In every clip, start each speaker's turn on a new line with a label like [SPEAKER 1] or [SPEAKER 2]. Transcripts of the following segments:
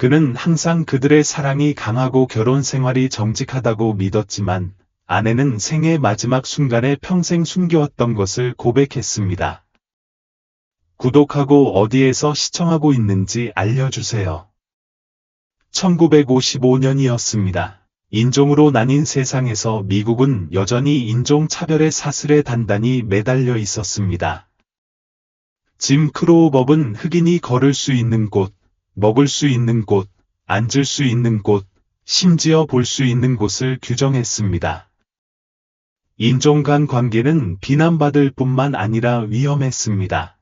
[SPEAKER 1] 그는 항상 그들의 사랑이 강하고 결혼 생활이 정직하다고 믿었지만 아내는 생애 마지막 순간에 평생 숨겨왔던 것을 고백했습니다. 구독하고 어디에서 시청하고 있는지 알려주세요. 1955년이었습니다. 인종으로 나뉜 세상에서 미국은 여전히 인종차별의 사슬에 단단히 매달려 있었습니다. 짐 크로우 법은 흑인이 걸을 수 있는 곳, 먹을 수 있는 곳, 앉을 수 있는 곳, 심지어 볼 수 있는 곳을 규정했습니다. 인종 간 관계는 비난받을 뿐만 아니라 위험했습니다.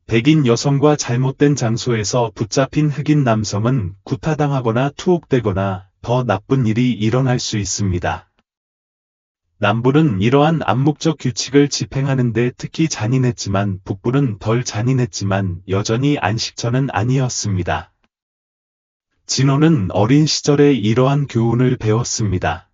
[SPEAKER 1] 백인 여성과 잘못된 장소에서 붙잡힌 흑인 남성은 구타당하거나 투옥되거나 더 나쁜 일이 일어날 수 있습니다. 남부는 이러한 암묵적 규칙을 집행하는 데 특히 잔인했지만 북부는 덜 잔인했지만 여전히 안식처는 아니었습니다. 진호는 어린 시절에 이러한 교훈을 배웠습니다.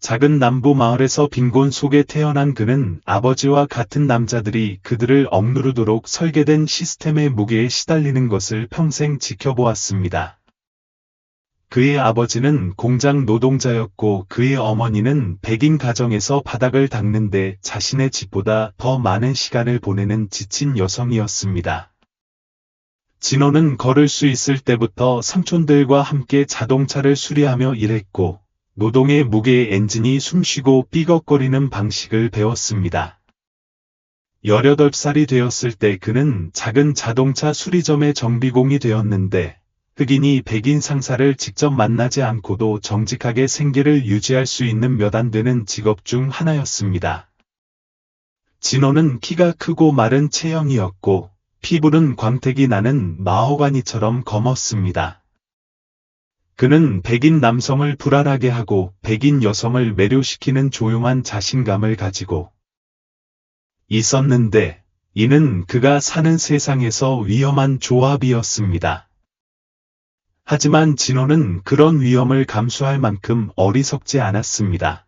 [SPEAKER 1] 작은 남부 마을에서 빈곤 속에 태어난 그는 아버지와 같은 남자들이 그들을 억누르도록 설계된 시스템의 무게에 시달리는 것을 평생 지켜보았습니다. 그의 아버지는 공장 노동자였고 그의 어머니는 백인 가정에서 바닥을 닦는데 자신의 집보다 더 많은 시간을 보내는 지친 여성이었습니다. 진호는 걸을 수 있을 때부터 삼촌들과 함께 자동차를 수리하며 일했고 노동의 무게의 엔진이 숨쉬고 삐걱거리는 방식을 배웠습니다. 18살이 되었을 때 그는 작은 자동차 수리점의 정비공이 되었는데 흑인이 백인 상사를 직접 만나지 않고도 정직하게 생계를 유지할 수 있는 몇 안 되는 직업 중 하나였습니다. 진호는 키가 크고 마른 체형이었고 피부는 광택이 나는 마호가니처럼 검었습니다. 그는 백인 남성을 불안하게 하고 백인 여성을 매료시키는 조용한 자신감을 가지고 있었는데 이는 그가 사는 세상에서 위험한 조합이었습니다. 하지만 진호는 그런 위험을 감수할 만큼 어리석지 않았습니다.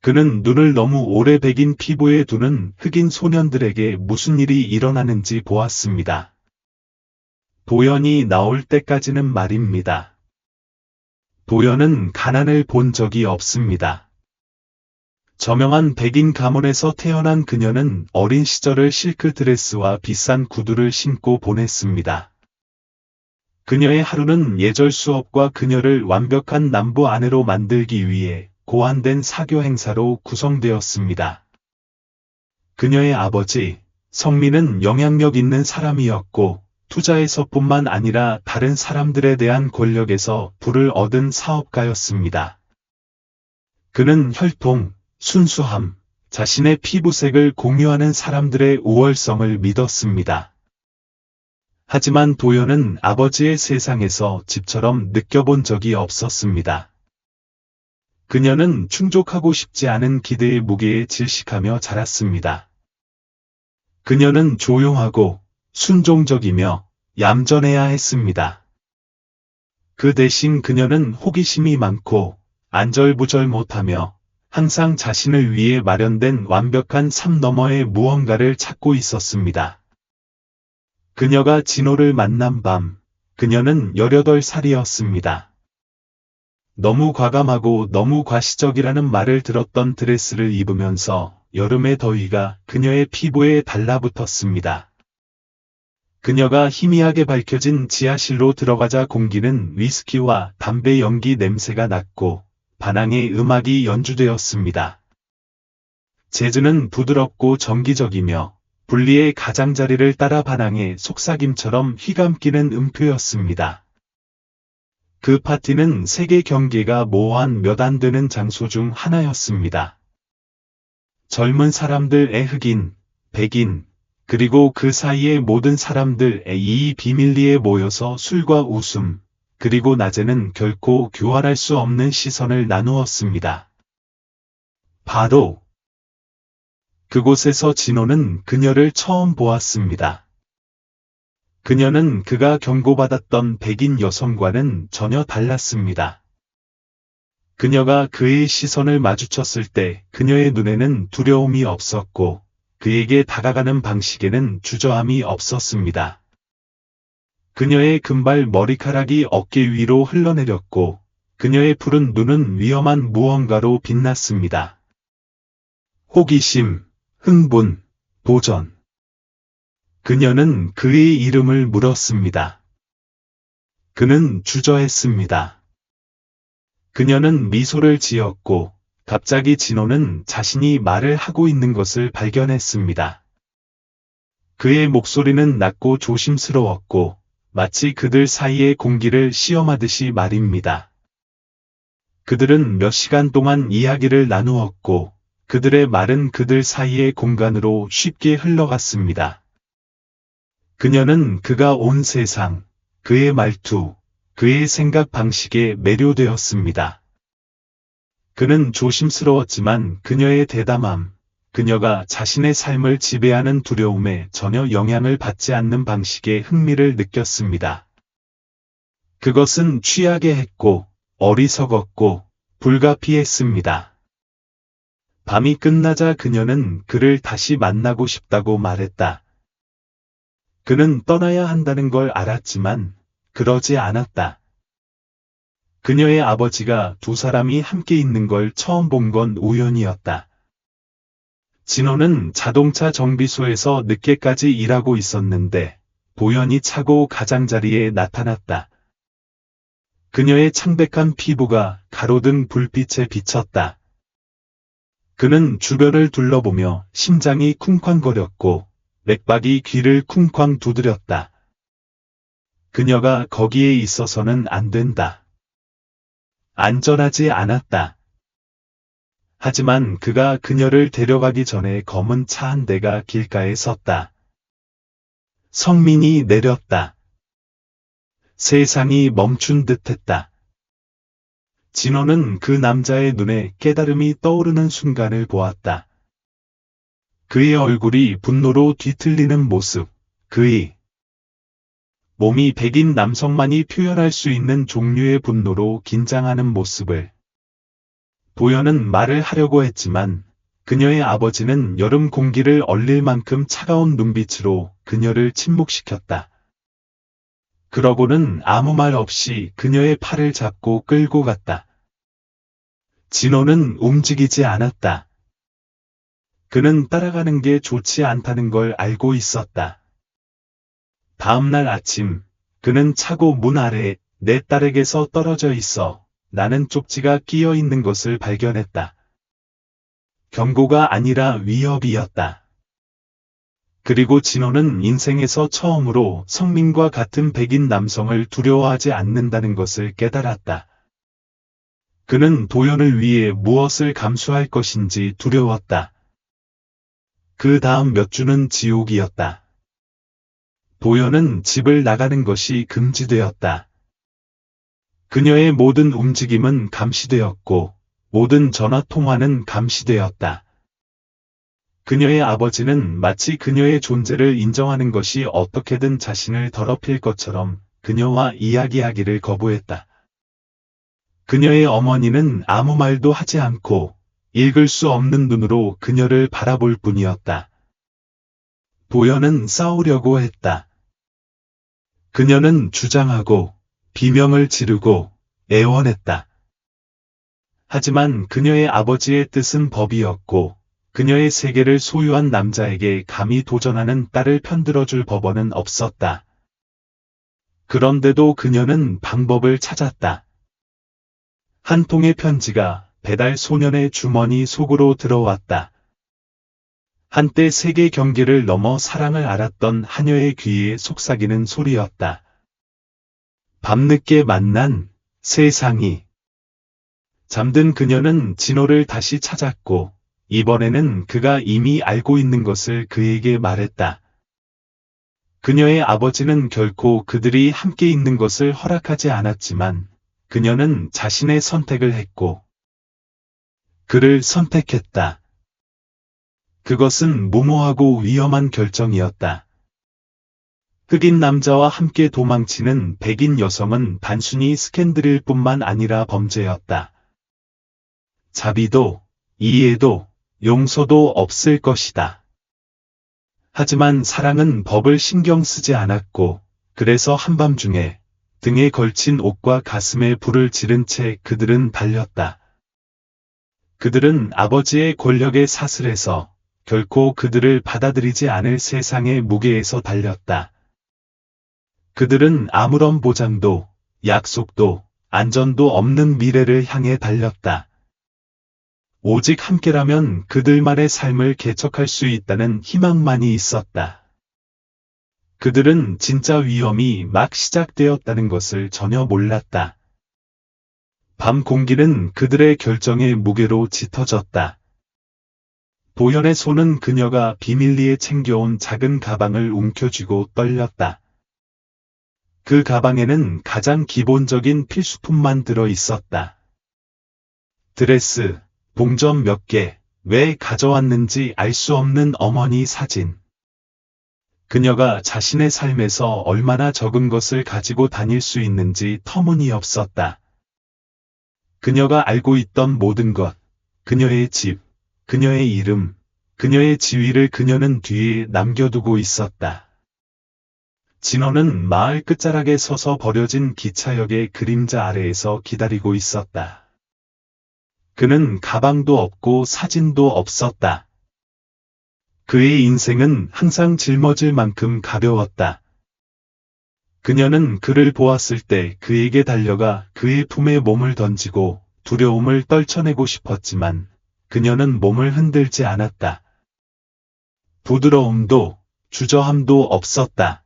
[SPEAKER 1] 그는 눈을 너무 오래 백인 피부에 두는 흑인 소년들에게 무슨 일이 일어나는지 보았습니다. 도연이 나올 때까지는 말입니다. 도연은 가난을 본 적이 없습니다. 저명한 백인 가문에서 태어난 그녀는 어린 시절을 실크 드레스와 비싼 구두를 신고 보냈습니다. 그녀의 하루는 예절 수업과 그녀를 완벽한 남부 아내로 만들기 위해 고안된 사교 행사로 구성되었습니다. 그녀의 아버지, 성민은 영향력 있는 사람이었고 투자에서뿐만 아니라 다른 사람들에 대한 권력에서 부를 얻은 사업가였습니다. 그는 혈통, 순수함, 자신의 피부색을 공유하는 사람들의 우월성을 믿었습니다. 하지만 도연은 아버지의 세상에서 집처럼 느껴본 적이 없었습니다. 그녀는 충족하고 싶지 않은 기대의 무게에 질식하며 자랐습니다. 그녀는 조용하고 순종적이며 얌전해야 했습니다. 그 대신 그녀는 호기심이 많고 안절부절 못하며 항상 자신을 위해 마련된 완벽한 삶 너머의 무언가를 찾고 있었습니다. 그녀가 진호를 만난 밤, 그녀는 18살이었습니다. 너무 과감하고 너무 과시적이라는 말을 들었던 드레스를 입으면서 여름의 더위가 그녀의 피부에 달라붙었습니다. 그녀가 희미하게 밝혀진 지하실로 들어가자 공기는 위스키와 담배 연기 냄새가 났고 반항의 음악이 연주되었습니다. 재즈는 부드럽고 정기적이며 분리의 가장자리를 따라 반항의 속삭임처럼 휘감기는 음표였습니다. 그 파티는 세계 경계가 모호한 몇 안 되는 장소 중 하나였습니다. 젊은 사람들의 흑인, 백인, 그리고 그 사이의 모든 사람들의 이 비밀리에 모여서 술과 웃음, 그리고 낮에는 결코 교환할 수 없는 시선을 나누었습니다. 바로 그곳에서 진호는 그녀를 처음 보았습니다. 그녀는 그가 경고받았던 백인 여성과는 전혀 달랐습니다. 그녀가 그의 시선을 마주쳤을 때 그녀의 눈에는 두려움이 없었고 그에게 다가가는 방식에는 주저함이 없었습니다. 그녀의 금발 머리카락이 어깨 위로 흘러내렸고 그녀의 푸른 눈은 위험한 무언가로 빛났습니다. 호기심, 흥분, 도전. 그녀는 그의 이름을 물었습니다. 그는 주저했습니다. 그녀는 미소를 지었고 갑자기 진호는 자신이 말을 하고 있는 것을 발견했습니다. 그의 목소리는 낮고 조심스러웠고 마치 그들 사이의 공기를 시험하듯이 말입니다. 그들은 몇 시간 동안 이야기를 나누었고 그들의 말은 그들 사이의 공간으로 쉽게 흘러갔습니다. 그녀는 그가 온 세상, 그의 말투, 그의 생각 방식에 매료되었습니다. 그는 조심스러웠지만 그녀의 대담함, 그녀가 자신의 삶을 지배하는 두려움에 전혀 영향을 받지 않는 방식에 흥미를 느꼈습니다. 그것은 취하게 했고 어리석었고 불가피했습니다. 밤이 끝나자 그녀는 그를 다시 만나고 싶다고 말했다. 그는 떠나야 한다는 걸 알았지만 그러지 않았다. 그녀의 아버지가 두 사람이 함께 있는 걸 처음 본 건 우연이었다. 진호는 자동차 정비소에서 늦게까지 일하고 있었는데 도연이 차고 가장자리에 나타났다. 그녀의 창백한 피부가 가로등 불빛에 비쳤다. 그는 주변을 둘러보며 심장이 쿵쾅거렸고 맥박이 귀를 쿵쾅 두드렸다. 그녀가 거기에 있어서는 안 된다. 안전하지 않았다. 하지만 그가 그녀를 데려가기 전에 검은 차 한 대가 길가에 섰다. 성민이 내렸다. 세상이 멈춘 듯했다. 진호는 그 남자의 눈에 깨달음이 떠오르는 순간을 보았다. 그의 얼굴이 분노로 뒤틀리는 모습, 그의 몸이 백인 남성만이 표현할 수 있는 종류의 분노로 긴장하는 모습을. 도연은 말을 하려고 했지만 그녀의 아버지는 여름 공기를 얼릴 만큼 차가운 눈빛으로 그녀를 침묵시켰다. 그러고는 아무 말 없이 그녀의 팔을 잡고 끌고 갔다. 진호는 움직이지 않았다. 그는 따라가는 게 좋지 않다는 걸 알고 있었다. 다음날 아침, 그는 차고 문 아래 내 딸에게서 떨어져 있어 나는 쪽지가 끼어 있는 것을 발견했다. 경고가 아니라 위협이었다. 그리고 진호는 인생에서 처음으로 성민과 같은 백인 남성을 두려워하지 않는다는 것을 깨달았다. 그는 도연을 위해 무엇을 감수할 것인지 두려웠다. 그 다음 몇 주는 지옥이었다. 도연은 집을 나가는 것이 금지되었다. 그녀의 모든 움직임은 감시되었고 모든 전화통화는 감시되었다. 그녀의 아버지는 마치 그녀의 존재를 인정하는 것이 어떻게든 자신을 더럽힐 것처럼 그녀와 이야기하기를 거부했다. 그녀의 어머니는 아무 말도 하지 않고 읽을 수 없는 눈으로 그녀를 바라볼 뿐이었다. 도연은 싸우려고 했다. 그녀는 주장하고 비명을 지르고 애원했다. 하지만 그녀의 아버지의 뜻은 법이었고 그녀의 세계를 소유한 남자에게 감히 도전하는 딸을 편들어줄 법원은 없었다. 그런데도 그녀는 방법을 찾았다. 한 통의 편지가 배달 소년의 주머니 속으로 들어왔다. 한때 세계 경계를 넘어 사랑을 알았던 하녀의 귀에 속삭이는 소리였다. 밤늦게 만난 세상이. 잠든 그녀는 진호를 다시 찾았고 이번에는 그가 이미 알고 있는 것을 그에게 말했다. 그녀의 아버지는 결코 그들이 함께 있는 것을 허락하지 않았지만 그녀는 자신의 선택을 했고 그를 선택했다. 그것은 무모하고 위험한 결정이었다. 흑인 남자와 함께 도망치는 백인 여성은 단순히 스캔들일 뿐만 아니라 범죄였다. 자비도, 이해도, 용서도 없을 것이다. 하지만 사랑은 법을 신경 쓰지 않았고 그래서 한밤중에 등에 걸친 옷과 가슴에 불을 지른 채 그들은 달렸다. 그들은 아버지의 권력에 사슬해서 결코 그들을 받아들이지 않을 세상의 무게에서 달렸다. 그들은 아무런 보장도, 약속도, 안전도 없는 미래를 향해 달렸다. 오직 함께라면 그들만의 삶을 개척할 수 있다는 희망만이 있었다. 그들은 진짜 위험이 막 시작되었다는 것을 전혀 몰랐다. 밤 공기는 그들의 결정의 무게로 짙어졌다. 도연의 손은 그녀가 비밀리에 챙겨온 작은 가방을 움켜쥐고 떨렸다. 그 가방에는 가장 기본적인 필수품만 들어 있었다. 드레스, 동전 몇 개, 왜 가져왔는지 알 수 없는 어머니 사진. 그녀가 자신의 삶에서 얼마나 적은 것을 가지고 다닐 수 있는지 터무니없었다. 그녀가 알고 있던 모든 것, 그녀의 집, 그녀의 이름, 그녀의 지위를 그녀는 뒤에 남겨두고 있었다. 진호는 마을 끝자락에 서서 버려진 기차역의 그림자 아래에서 기다리고 있었다. 그는 가방도 없고 사진도 없었다. 그의 인생은 항상 짊어질 만큼 가벼웠다. 그녀는 그를 보았을 때 그에게 달려가 그의 품에 몸을 던지고 두려움을 떨쳐내고 싶었지만 그녀는 몸을 흔들지 않았다. 부드러움도 주저함도 없었다.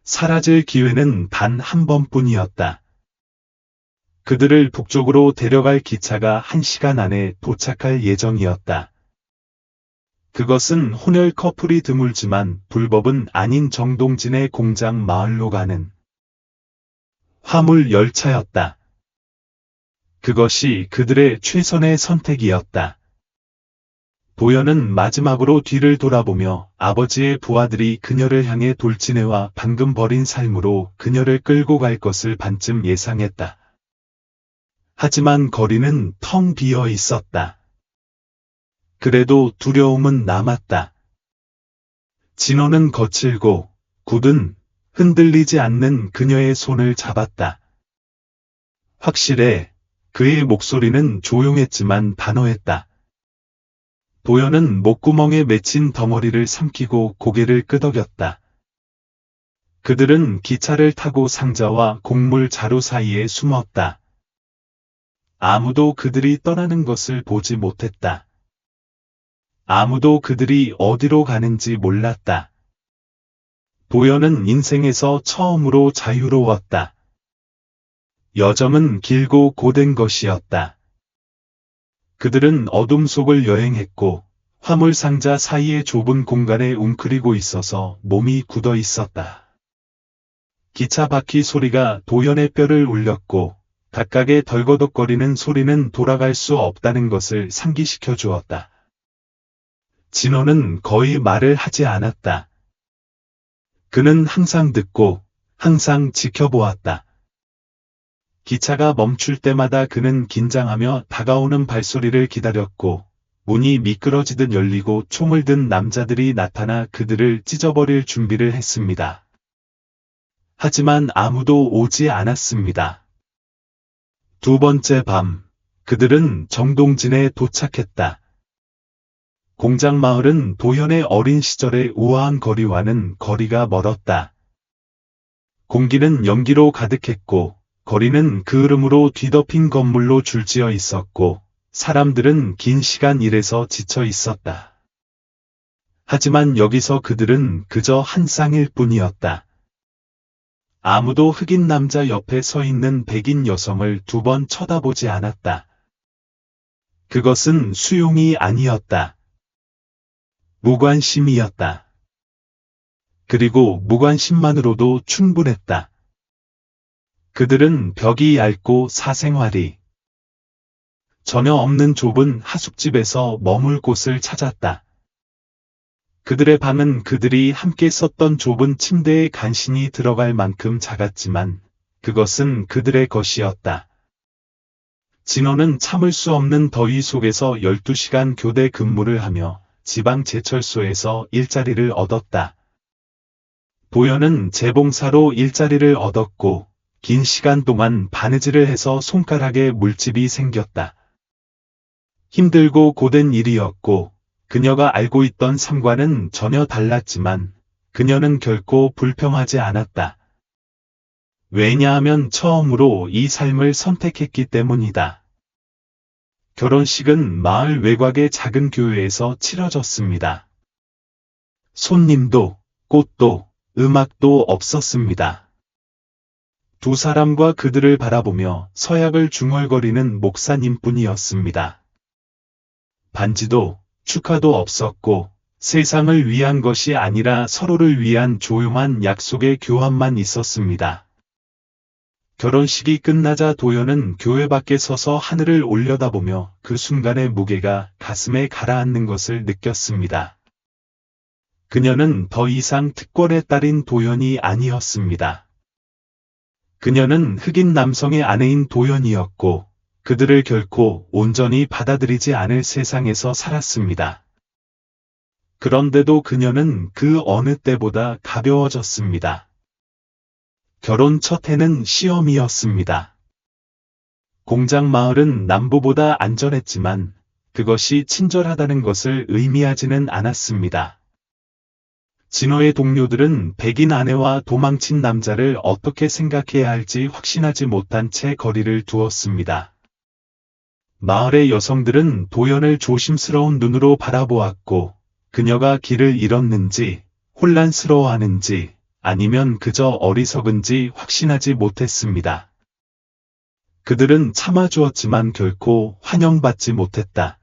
[SPEAKER 1] 사라질 기회는 단 한 번뿐이었다. 그들을 북쪽으로 데려갈 기차가 1시간 안에 도착할 예정이었다. 그것은 혼혈 커플이 드물지만 불법은 아닌 정동진의 공장 마을로 가는 화물 열차였다. 그것이 그들의 최선의 선택이었다. 도연은 마지막으로 뒤를 돌아보며 아버지의 부하들이 그녀를 향해 돌진해와 방금 버린 삶으로 그녀를 끌고 갈 것을 반쯤 예상했다. 하지만 거리는 텅 비어 있었다. 그래도 두려움은 남았다. 진호는 거칠고 굳은 흔들리지 않는 그녀의 손을 잡았다. 확실해. 그의 목소리는 조용했지만 단호했다. 도연은 목구멍에 맺힌 덩어리를 삼키고 고개를 끄덕였다. 그들은 기차를 타고 상자와 곡물 자루 사이에 숨었다. 아무도 그들이 떠나는 것을 보지 못했다. 아무도 그들이 어디로 가는지 몰랐다. 도연은 인생에서 처음으로 자유로웠다. 여정은 길고 고된 것이었다. 그들은 어둠 속을 여행했고 화물 상자 사이의 좁은 공간에 웅크리고 있어서 몸이 굳어 있었다. 기차 바퀴 소리가 도연의 뼈를 울렸고 각각의 덜거덕거리는 소리는 돌아갈 수 없다는 것을 상기시켜 주었다. 진호는 거의 말을 하지 않았다. 그는 항상 듣고 항상 지켜보았다. 기차가 멈출 때마다 그는 긴장하며 다가오는 발소리를 기다렸고 문이 미끄러지듯 열리고 총을 든 남자들이 나타나 그들을 찢어버릴 준비를 했습니다. 하지만 아무도 오지 않았습니다. 두 번째 밤, 그들은 정동진에 도착했다. 공장 마을은 도연의 어린 시절의 우아한 거리와는 거리가 멀었다. 공기는 연기로 가득했고 거리는 그을음으로 뒤덮인 건물로 줄지어 있었고 사람들은 긴 시간 일해서 지쳐 있었다. 하지만 여기서 그들은 그저 한 쌍일 뿐이었다. 아무도 흑인 남자 옆에 서 있는 백인 여성을 두 번 쳐다보지 않았다. 그것은 수용이 아니었다. 무관심이었다. 그리고 무관심만으로도 충분했다. 그들은 벽이 얇고 사생활이 전혀 없는 좁은 하숙집에서 머물 곳을 찾았다. 그들의 방은 그들이 함께 썼던 좁은 침대에 간신히 들어갈 만큼 작았지만 그것은 그들의 것이었다. 진호는 참을 수 없는 더위 속에서 12시간 교대 근무를 하며 지방 제철소에서 일자리를 얻었다. 도연은 재봉사로 일자리를 얻었고 긴 시간 동안 바느질을 해서 손가락에 물집이 생겼다. 힘들고 고된 일이었고 그녀가 알고 있던 삶과는 전혀 달랐지만 그녀는 결코 불평하지 않았다. 왜냐하면 처음으로 이 삶을 선택했기 때문이다. 결혼식은 마을 외곽의 작은 교회에서 치러졌습니다. 손님도, 꽃도, 음악도 없었습니다. 두 사람과 그들을 바라보며 서약을 중얼거리는 목사님뿐이었습니다. 반지도, 축하도 없었고 세상을 위한 것이 아니라 서로를 위한 조용한 약속의 교환만 있었습니다. 결혼식이 끝나자 도연은 교회 밖에 서서 하늘을 올려다보며 그 순간의 무게가 가슴에 가라앉는 것을 느꼈습니다. 그녀는 더 이상 특권의 딸인 도연이 아니었습니다. 그녀는 흑인 남성의 아내인 도연이었고 그들을 결코 온전히 받아들이지 않을 세상에서 살았습니다. 그런데도 그녀는 그 어느 때보다 가벼워졌습니다. 결혼 첫 해는 시험이었습니다. 공장 마을은 남부보다 안전했지만 그것이 친절하다는 것을 의미하지는 않았습니다. 진호의 동료들은 백인 아내와 도망친 남자를 어떻게 생각해야 할지 확신하지 못한 채 거리를 두었습니다. 마을의 여성들은 도연을 조심스러운 눈으로 바라보았고 그녀가 길을 잃었는지 혼란스러워하는지 아니면 그저 어리석은지 확신하지 못했습니다. 그들은 참아주었지만 결코 환영받지 못했다.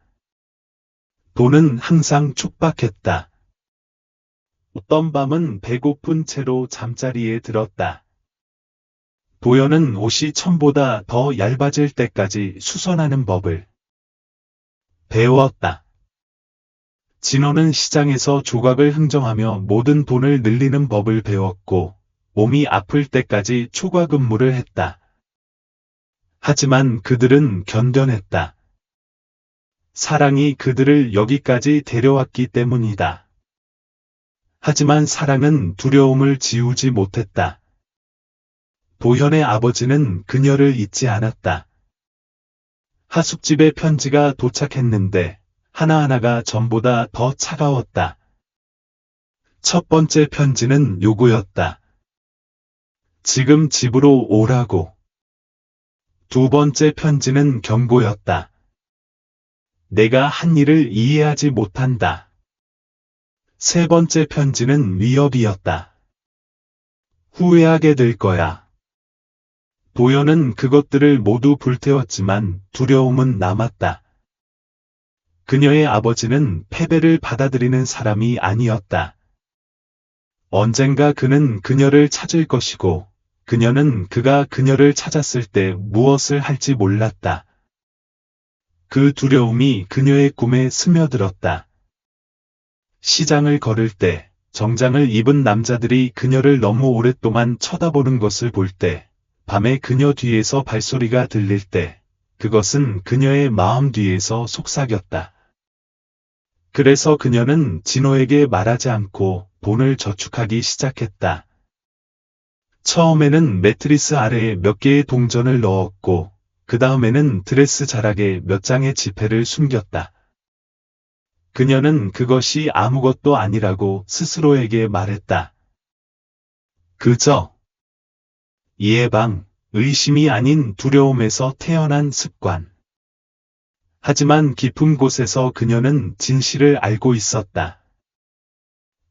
[SPEAKER 1] 돈은 항상 촉박했다. 어떤 밤은 배고픈 채로 잠자리에 들었다. 도연은 옷이 천보다 더 얇아질 때까지 수선하는 법을 배웠다. 진호는 시장에서 조각을 흥정하며 모든 돈을 늘리는 법을 배웠고 몸이 아플 때까지 초과 근무를 했다. 하지만 그들은 견뎌냈다. 사랑이 그들을 여기까지 데려왔기 때문이다. 하지만 사랑은 두려움을 지우지 못했다. 도현의 아버지는 그녀를 잊지 않았다. 하숙집에 편지가 도착했는데 하나하나가 전보다 더 차가웠다. 첫 번째 편지는 요구였다. 지금 집으로 오라고. 두 번째 편지는 경고였다. 내가 한 일을 이해하지 못한다. 세 번째 편지는 위협이었다. 후회하게 될 거야. 도연은 그것들을 모두 불태웠지만 두려움은 남았다. 그녀의 아버지는 패배를 받아들이는 사람이 아니었다. 언젠가 그는 그녀를 찾을 것이고 그녀는 그가 그녀를 찾았을 때 무엇을 할지 몰랐다. 그 두려움이 그녀의 꿈에 스며들었다. 시장을 걸을 때 정장을 입은 남자들이 그녀를 너무 오랫동안 쳐다보는 것을 볼 때, 밤에 그녀 뒤에서 발소리가 들릴 때, 그것은 그녀의 마음 뒤에서 속삭였다. 그래서 그녀는 진호에게 말하지 않고 돈을 저축하기 시작했다. 처음에는 매트리스 아래에 몇 개의 동전을 넣었고, 그 다음에는 드레스 자락에 몇 장의 지폐를 숨겼다. 그녀는 그것이 아무것도 아니라고 스스로에게 말했다. 그저 예방, 의심이 아닌 두려움에서 태어난 습관. 하지만 깊은 곳에서 그녀는 진실을 알고 있었다.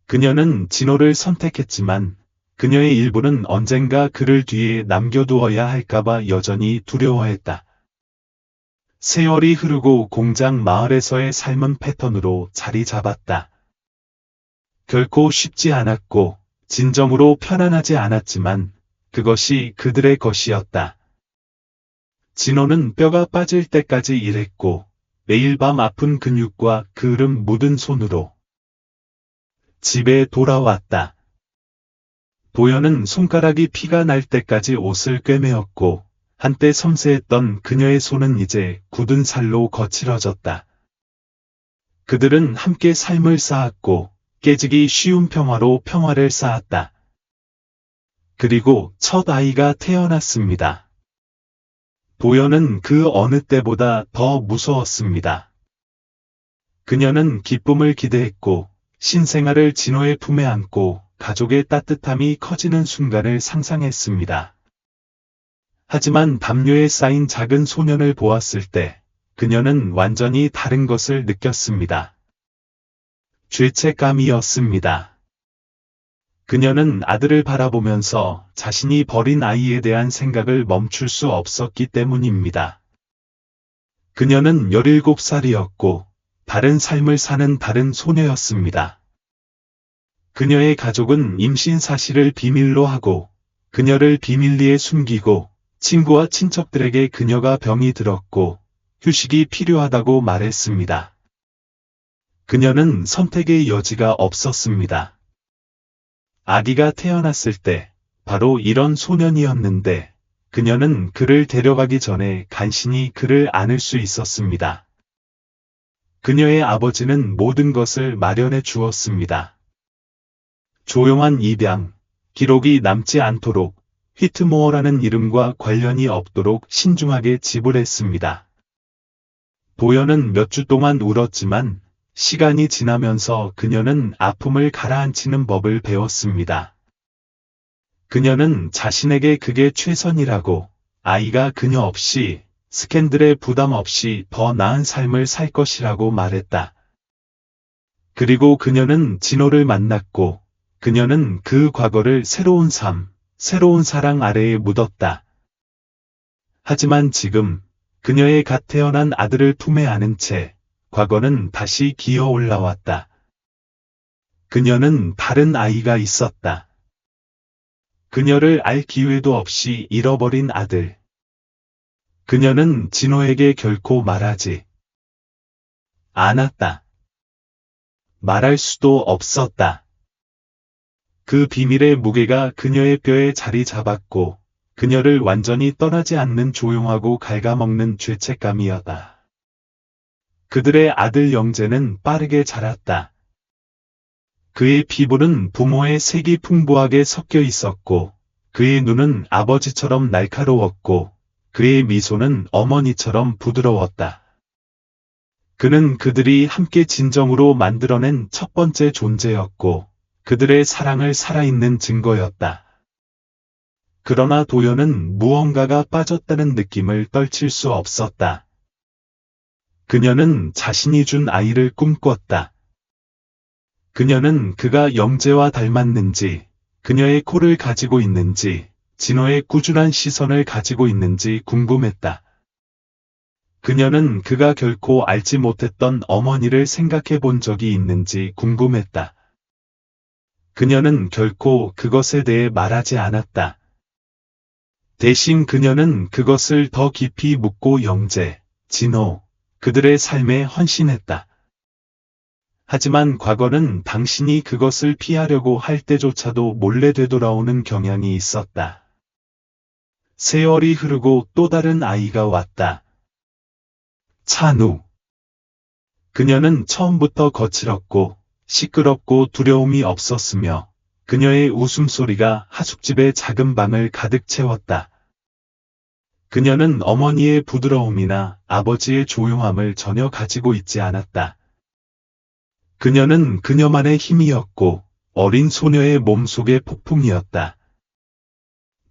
[SPEAKER 1] 그녀는 진호를 선택했지만 그녀의 일부는 언젠가 그를 뒤에 남겨두어야 할까봐 여전히 두려워했다. 세월이 흐르고 공장 마을에서의 삶은 패턴으로 자리 잡았다. 결코 쉽지 않았고 진정으로 편안하지 않았지만 그것이 그들의 것이었다. 진호는 뼈가 빠질 때까지 일했고 매일 밤 아픈 근육과 그을음 묻은 손으로 집에 돌아왔다. 도연은 손가락이 피가 날 때까지 옷을 꿰매었고 한때 섬세했던 그녀의 손은 이제 굳은 살로 거칠어졌다. 그들은 함께 삶을 쌓았고 깨지기 쉬운 평화로 평화를 쌓았다. 그리고 첫 아이가 태어났습니다. 도연은 그 어느 때보다 더 무서웠습니다. 그녀는 기쁨을 기대했고, 신생아를 진호의 품에 안고 가족의 따뜻함이 커지는 순간을 상상했습니다. 하지만 담요에 쌓인 작은 소년을 보았을 때, 그녀는 완전히 다른 것을 느꼈습니다. 죄책감이었습니다. 그녀는 아들을 바라보면서 자신이 버린 아이에 대한 생각을 멈출 수 없었기 때문입니다. 그녀는 17살이었고, 다른 삶을 사는 다른 소녀였습니다. 그녀의 가족은 임신 사실을 비밀로 하고, 그녀를 비밀리에 숨기고, 친구와 친척들에게 그녀가 병이 들었고, 휴식이 필요하다고 말했습니다. 그녀는 선택의 여지가 없었습니다. 아기가 태어났을 때, 바로 이런 소년이었는데, 그녀는 그를 데려가기 전에 간신히 그를 안을 수 있었습니다. 그녀의 아버지는 모든 것을 마련해 주었습니다. 조용한 입양, 기록이 남지 않도록 휘트모어라는 이름과 관련이 없도록 신중하게 지불했습니다. 도연은 몇 주 동안 울었지만 시간이 지나면서 그녀는 아픔을 가라앉히는 법을 배웠습니다. 그녀는 자신에게 그게 최선이라고, 아이가 그녀 없이, 스캔들의 부담 없이 더 나은 삶을 살 것이라고 말했다. 그리고 그녀는 진호를 만났고, 그녀는 그 과거를 새로운 삶, 새로운 사랑 아래에 묻었다. 하지만 지금, 그녀의 갓 태어난 아들을 품에 안은 채, 과거는 다시 기어 올라왔다. 그녀는 다른 아이가 있었다. 그녀를 알 기회도 없이 잃어버린 아들. 그녀는 진호에게 결코 말하지 않았다. 말할 수도 없었다. 그 비밀의 무게가 그녀의 뼈에 자리 잡았고, 그녀를 완전히 떠나지 않는 조용하고 갉아먹는 죄책감이었다. 그들의 아들 영재는 빠르게 자랐다. 그의 피부는 부모의 색이 풍부하게 섞여 있었고, 그의 눈은 아버지처럼 날카로웠고, 그의 미소는 어머니처럼 부드러웠다. 그는 그들이 함께 진정으로 만들어낸 첫 번째 존재였고, 그들의 사랑을 살아있는 증거였다. 그러나 도연은 무언가가 빠졌다는 느낌을 떨칠 수 없었다. 그녀는 자신이 준 아이를 꿈꿨다. 그녀는 그가 영재와 닮았는지, 그녀의 코를 가지고 있는지, 진호의 꾸준한 시선을 가지고 있는지 궁금했다. 그녀는 그가 결코 알지 못했던 어머니를 생각해 본 적이 있는지 궁금했다. 그녀는 결코 그것에 대해 말하지 않았다. 대신 그녀는 그것을 더 깊이 묻고 영재, 진호, 그들의 삶에 헌신했다. 하지만 과거는 당신이 그것을 피하려고 할 때조차도 몰래 되돌아오는 경향이 있었다. 세월이 흐르고 또 다른 아이가 왔다. 찬우. 그녀는 처음부터 거칠었고, 시끄럽고 두려움이 없었으며, 그녀의 웃음소리가 하숙집의 작은 방을 가득 채웠다. 그녀는 어머니의 부드러움이나 아버지의 조용함을 전혀 가지고 있지 않았다. 그녀는 그녀만의 힘이었고, 어린 소녀의 몸속의 폭풍이었다.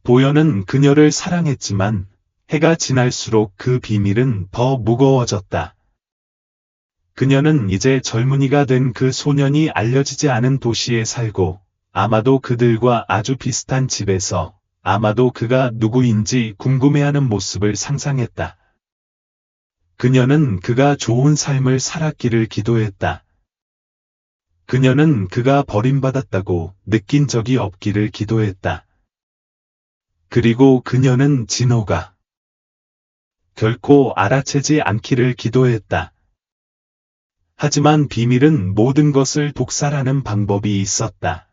[SPEAKER 1] 도연은 그녀를 사랑했지만, 해가 지날수록 그 비밀은 더 무거워졌다. 그녀는 이제 젊은이가 된 그 소년이 알려지지 않은 도시에 살고, 아마도 그들과 아주 비슷한 집에서, 아마도 그가 누구인지 궁금해하는 모습을 상상했다. 그녀는 그가 좋은 삶을 살았기를 기도했다. 그녀는 그가 버림받았다고 느낀 적이 없기를 기도했다. 그리고 그녀는 진호가 결코 알아채지 않기를 기도했다. 하지만 비밀은 모든 것을 독살하는 방법이 있었다.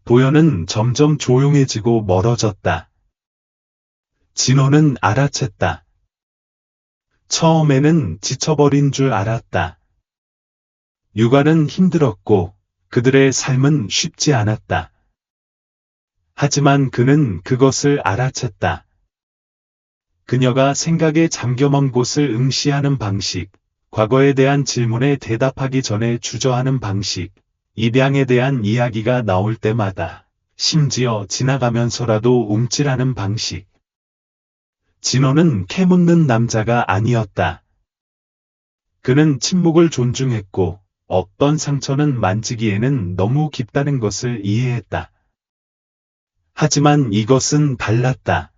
[SPEAKER 1] 도연은 점점 조용해지고 멀어졌다. 진호는 알아챘다. 처음에는 지쳐버린 줄 알았다. 육아는 힘들었고 그들의 삶은 쉽지 않았다. 하지만 그는 그것을 알아챘다. 그녀가 생각에 잠겨먼 곳을 응시하는 방식, 과거에 대한 질문에 대답하기 전에 주저하는 방식, 입양에 대한 이야기가 나올 때마다, 심지어 지나가면서라도 움찔하는 방식. 진호는 캐묻는 남자가 아니었다. 그는 침묵을 존중했고, 어떤 상처는 만지기에는 너무 깊다는 것을 이해했다. 하지만 이것은 달랐다.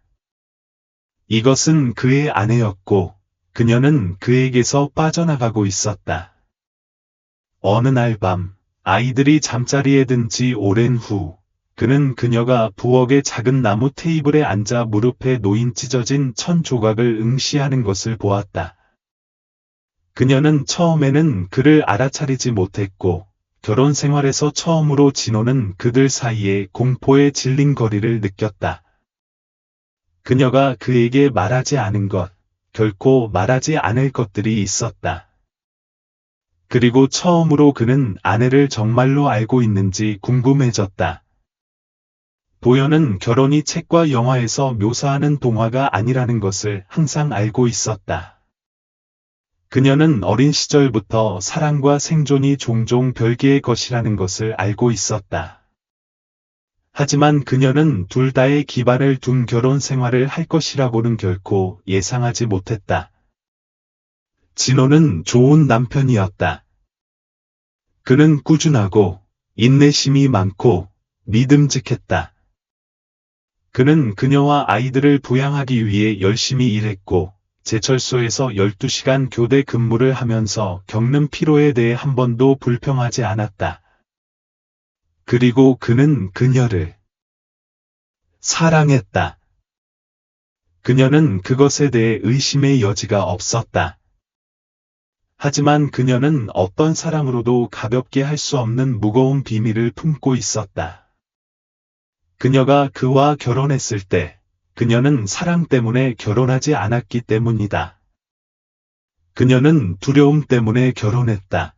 [SPEAKER 1] 이것은 그의 아내였고, 그녀는 그에게서 빠져나가고 있었다. 어느 날 밤, 아이들이 잠자리에 든 지 오랜 후, 그는 그녀가 부엌의 작은 나무 테이블에 앉아 무릎에 놓인 찢어진 천 조각을 응시하는 것을 보았다. 그녀는 처음에는 그를 알아차리지 못했고, 결혼 생활에서 처음으로 진호는 그들 사이에 공포의 질린거리를 느꼈다. 그녀가 그에게 말하지 않은 것, 결코 말하지 않을 것들이 있었다. 그리고 처음으로 그는 아내를 정말로 알고 있는지 궁금해졌다. 도연은 결혼이 책과 영화에서 묘사하는 동화가 아니라는 것을 항상 알고 있었다. 그녀는 어린 시절부터 사랑과 생존이 종종 별개의 것이라는 것을 알고 있었다. 하지만 그녀는 둘 다의 기반을 둔 결혼 생활을 할 것이라고는 결코 예상하지 못했다. 진호는 좋은 남편이었다. 그는 꾸준하고 인내심이 많고 믿음직했다. 그는 그녀와 아이들을 부양하기 위해 열심히 일했고 제철소에서 12시간 교대 근무를 하면서 겪는 피로에 대해 한 번도 불평하지 않았다. 그리고 그는 그녀를 사랑했다. 그녀는 그것에 대해 의심의 여지가 없었다. 하지만 그녀는 어떤 사랑으로도 가볍게 할 수 없는 무거운 비밀을 품고 있었다. 그녀가 그와 결혼했을 때, 그녀는 사랑 때문에 결혼하지 않았기 때문이다. 그녀는 두려움 때문에 결혼했다.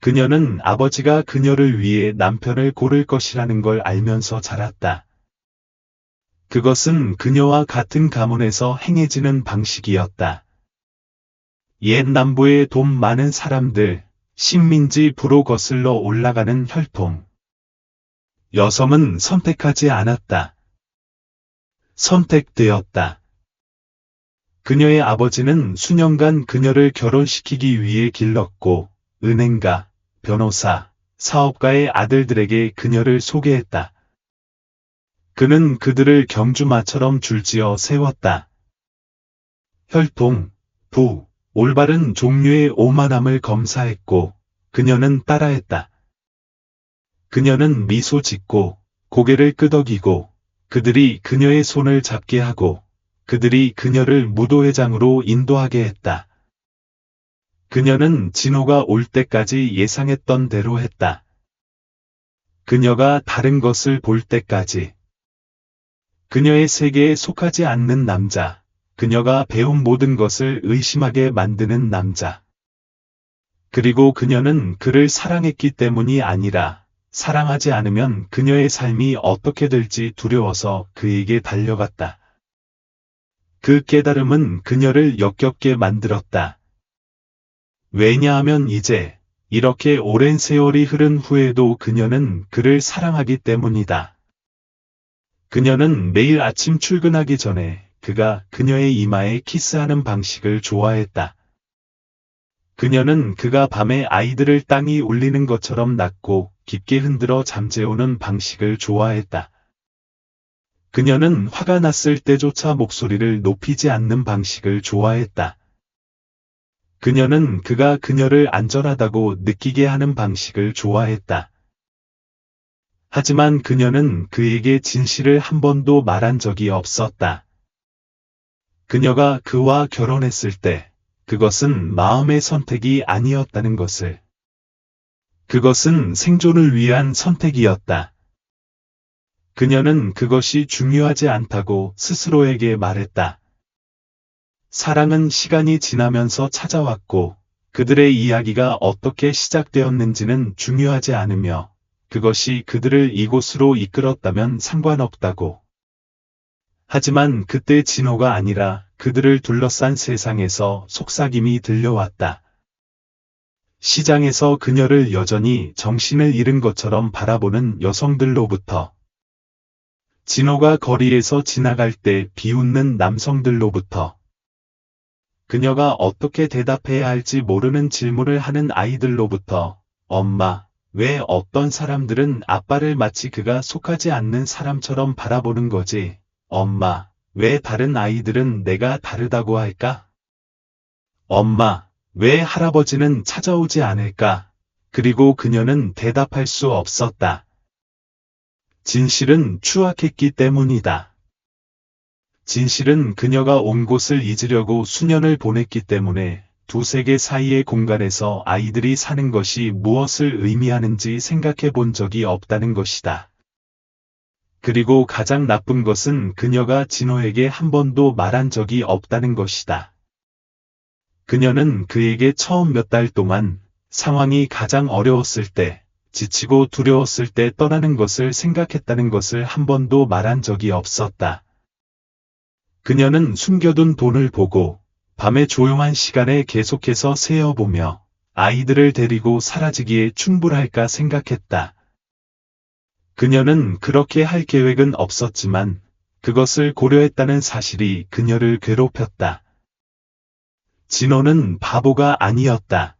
[SPEAKER 1] 그녀는 아버지가 그녀를 위해 남편을 고를 것이라는 걸 알면서 자랐다. 그것은 그녀와 같은 가문에서 행해지는 방식이었다. 옛 남부의 돈 많은 사람들, 식민지 부로 거슬러 올라가는 혈통. 여성은 선택하지 않았다. 선택되었다. 그녀의 아버지는 수년간 그녀를 결혼시키기 위해 길렀고, 은행가, 변호사, 사업가의 아들들에게 그녀를 소개했다. 그는 그들을 경주마처럼 줄지어 세웠다. 혈통, 부, 올바른 종류의 오만함을 검사했고, 그녀는 따라했다. 그녀는 미소 짓고, 고개를 끄덕이고, 그들이 그녀의 손을 잡게 하고, 그들이 그녀를 무도회장으로 인도하게 했다. 그녀는 진호가 올 때까지 예상했던 대로 했다. 그녀가 다른 것을 볼 때까지. 그녀의 세계에 속하지 않는 남자, 그녀가 배운 모든 것을 의심하게 만드는 남자. 그리고 그녀는 그를 사랑했기 때문이 아니라 사랑하지 않으면 그녀의 삶이 어떻게 될지 두려워서 그에게 달려갔다. 그 깨달음은 그녀를 역겹게 만들었다. 왜냐하면 이제 이렇게 오랜 세월이 흐른 후에도 그녀는 그를 사랑하기 때문이다. 그녀는 매일 아침 출근하기 전에 그가 그녀의 이마에 키스하는 방식을 좋아했다. 그녀는 그가 밤에 아이들을 땅이 울리는 것처럼 낮고 깊게 흔들어 잠재우는 방식을 좋아했다. 그녀는 화가 났을 때조차 목소리를 높이지 않는 방식을 좋아했다. 그녀는 그가 그녀를 안전하다고 느끼게 하는 방식을 좋아했다. 하지만 그녀는 그에게 진실을 한 번도 말한 적이 없었다. 그녀가 그와 결혼했을 때 그것은 마음의 선택이 아니었다는 것을. 그것은 생존을 위한 선택이었다. 그녀는 그것이 중요하지 않다고 스스로에게 말했다. 사랑은 시간이 지나면서 찾아왔고 그들의 이야기가 어떻게 시작되었는지는 중요하지 않으며 그것이 그들을 이곳으로 이끌었다면 상관없다고. 하지만 그때 진호가 아니라 그들을 둘러싼 세상에서 속삭임이 들려왔다. 시장에서 그녀를 여전히 정신을 잃은 것처럼 바라보는 여성들로부터, 진호가 거리에서 지나갈 때 비웃는 남성들로부터, 그녀가 어떻게 대답해야 할지 모르는 질문을 하는 아이들로부터, 엄마, 왜 어떤 사람들은 아빠를 마치 그가 속하지 않는 사람처럼 바라보는 거지? 엄마, 왜 다른 아이들은 내가 다르다고 할까? 엄마, 왜 할아버지는 찾아오지 않을까? 그리고 그녀는 대답할 수 없었다. 진실은 추악했기 때문이다. 진실은 그녀가 온 곳을 잊으려고 수년을 보냈기 때문에 두 세계 사이의 공간에서 아이들이 사는 것이 무엇을 의미하는지 생각해 본 적이 없다는 것이다. 그리고 가장 나쁜 것은 그녀가 진호에게 한 번도 말한 적이 없다는 것이다. 그녀는 그에게 처음 몇 달 동안 상황이 가장 어려웠을 때, 지치고 두려웠을 때 떠나는 것을 생각했다는 것을 한 번도 말한 적이 없었다. 그녀는 숨겨둔 돈을 보고 밤의 조용한 시간에 계속해서 세어보며 아이들을 데리고 사라지기에 충분할까 생각했다. 그녀는 그렇게 할 계획은 없었지만 그것을 고려했다는 사실이 그녀를 괴롭혔다. 진호는 바보가 아니었다.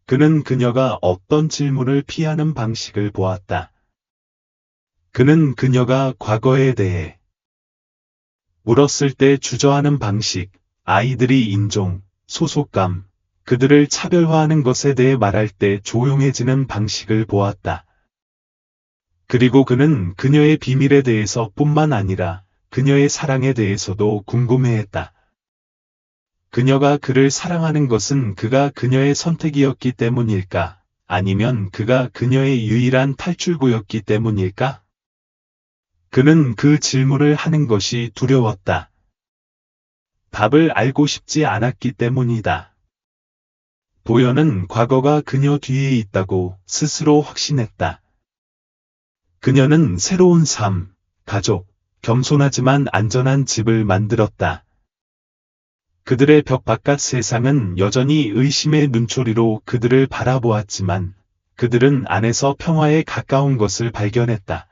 [SPEAKER 1] 그는 그녀가 어떤 질문을 피하는 방식을 보았다. 그는 그녀가 과거에 대해 물었을 때 주저하는 방식, 아이들이 인종, 소속감, 그들을 차별화하는 것에 대해 말할 때 조용해지는 방식을 보았다. 그리고 그는 그녀의 비밀에 대해서 뿐만 아니라 그녀의 사랑에 대해서도 궁금해했다. 그녀가 그를 사랑하는 것은 그가 그녀의 선택이었기 때문일까? 아니면 그가 그녀의 유일한 탈출구였기 때문일까? 그는 그 질문을 하는 것이 두려웠다. 답을 알고 싶지 않았기 때문이다. 도연은 과거가 그녀 뒤에 있다고 스스로 확신했다. 그녀는 새로운 삶, 가족, 겸손하지만 안전한 집을 만들었다. 그들의 벽 바깥 세상은 여전히 의심의 눈초리로 그들을 바라보았지만 그들은 안에서 평화에 가까운 것을 발견했다.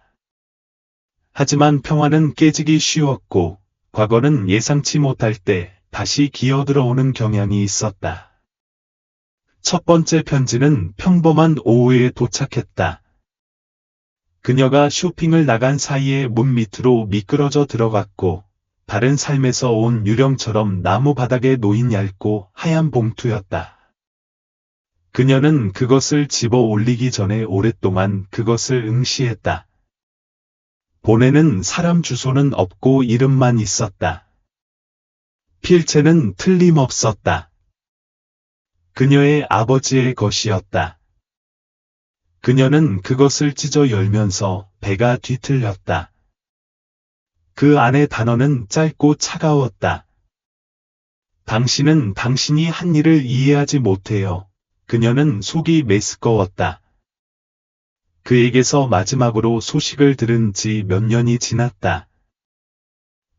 [SPEAKER 1] 하지만 평화는 깨지기 쉬웠고 과거는 예상치 못할 때 다시 기어들어오는 경향이 있었다. 첫 번째 편지는 평범한 오후에 도착했다. 그녀가 쇼핑을 나간 사이에 문 밑으로 미끄러져 들어갔고 다른 삶에서 온 유령처럼 나무 바닥에 놓인 얇고 하얀 봉투였다. 그녀는 그것을 집어 올리기 전에 오랫동안 그것을 응시했다. 본에는 사람 주소는 없고 이름만 있었다. 필체는 틀림없었다. 그녀의 아버지의 것이었다. 그녀는 그것을 찢어 열면서 배가 뒤틀렸다. 그 안의 단어는 짧고 차가웠다. 당신은 당신이 한 일을 이해하지 못해요. 그녀는 속이 메스꺼웠다. 그에게서 마지막으로 소식을 들은 지 몇 년이 지났다.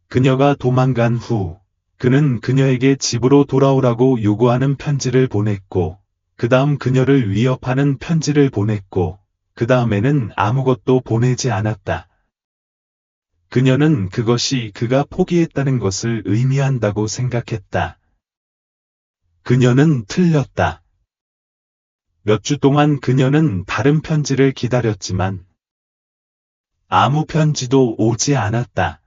[SPEAKER 1] 그녀가 도망간 후, 그는 그녀에게 집으로 돌아오라고 요구하는 편지를 보냈고, 그 다음 그녀를 위협하는 편지를 보냈고, 그 다음에는 아무것도 보내지 않았다. 그녀는 그것이 그가 포기했다는 것을 의미한다고 생각했다. 그녀는 틀렸다. 몇 주 동안 그녀는 다른 편지를 기다렸지만 아무 편지도 오지 않았다.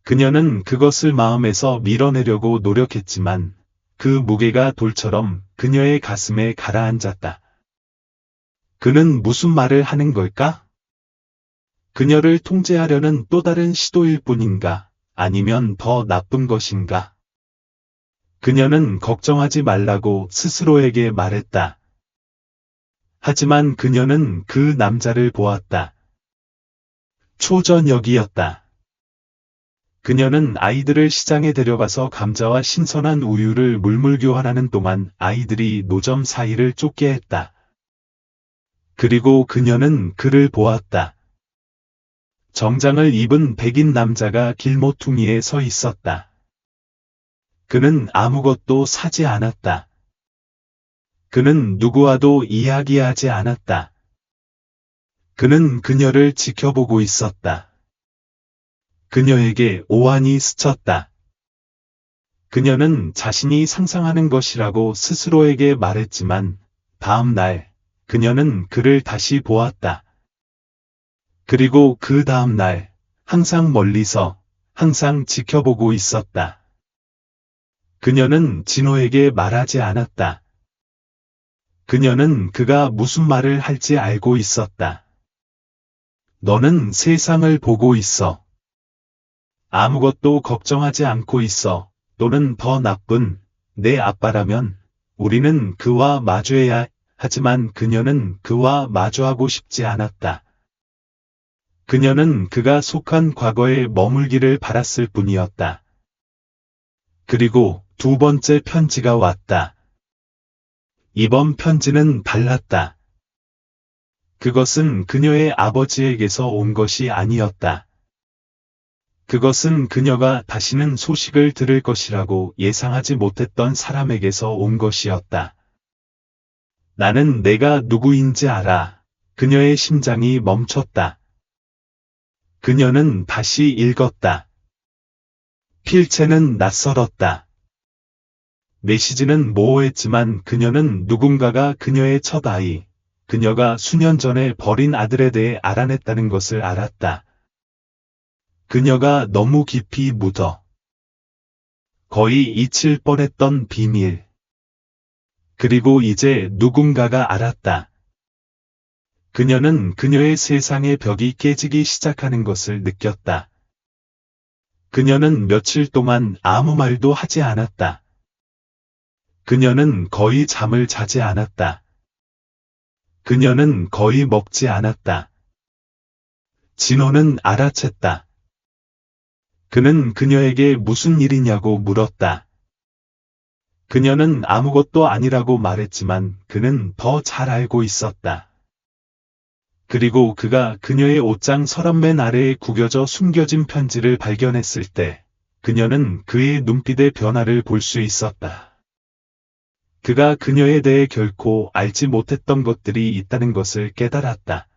[SPEAKER 1] 그녀는 그것을 마음에서 밀어내려고 노력했지만 그 무게가 돌처럼 그녀의 가슴에 가라앉았다. 그는 무슨 말을 하는 걸까? 그녀를 통제하려는 또 다른 시도일 뿐인가? 아니면 더 나쁜 것인가? 그녀는 걱정하지 말라고 스스로에게 말했다. 하지만 그녀는 그 남자를 보았다. 초저녁이었다. 그녀는 아이들을 시장에 데려가서 감자와 신선한 우유를 물물 교환하는 동안 아이들이 노점 사이를 쫓게 했다. 그리고 그녀는 그를 보았다. 정장을 입은 백인 남자가 길모퉁이에 서 있었다. 그는 아무것도 사지 않았다. 그는 누구와도 이야기하지 않았다. 그는 그녀를 지켜보고 있었다. 그녀에게 오한이 스쳤다. 그녀는 자신이 상상하는 것이라고 스스로에게 말했지만 다음 날 그녀는 그를 다시 보았다. 그리고 그 다음 날 항상 멀리서 항상 지켜보고 있었다. 그녀는 진호에게 말하지 않았다. 그녀는 그가 무슨 말을 할지 알고 있었다. 너는 세상을 보고 있어. 아무것도 걱정하지 않고 있어. 또는 더 나쁜 내 아빠라면 우리는 그와 마주해야 하지만 그녀는 그와 마주하고 싶지 않았다. 그녀는 그가 속한 과거에 머물기를 바랐을 뿐이었다. 그리고 두 번째 편지가 왔다. 이번 편지는 달랐다. 그것은 그녀의 아버지에게서 온 것이 아니었다. 그것은 그녀가 다시는 소식을 들을 것이라고 예상하지 못했던 사람에게서 온 것이었다. 나는 내가 누구인지 알아. 그녀의 심장이 멈췄다. 그녀는 다시 읽었다. 필체는 낯설었다. 메시지는 모호했지만 그녀는 누군가가 그녀의 첫 아이, 그녀가 수년 전에 버린 아들에 대해 알아냈다는 것을 알았다. 그녀가 너무 깊이 묻어 거의 잊힐 뻔했던 비밀. 그리고 이제 누군가가 알았다. 그녀는 그녀의 세상의 벽이 깨지기 시작하는 것을 느꼈다. 그녀는 며칠 동안 아무 말도 하지 않았다. 그녀는 거의 잠을 자지 않았다. 그녀는 거의 먹지 않았다. 진호는 알아챘다. 그는 그녀에게 무슨 일이냐고 물었다. 그녀는 아무것도 아니라고 말했지만 그는 더 잘 알고 있었다. 그리고 그가 그녀의 옷장 서랍맨 아래에 구겨져 숨겨진 편지를 발견했을 때 그녀는 그의 눈빛의 변화를 볼 수 있었다. 그가 그녀에 대해 결코 알지 못했던 것들이 있다는 것을 깨달았다.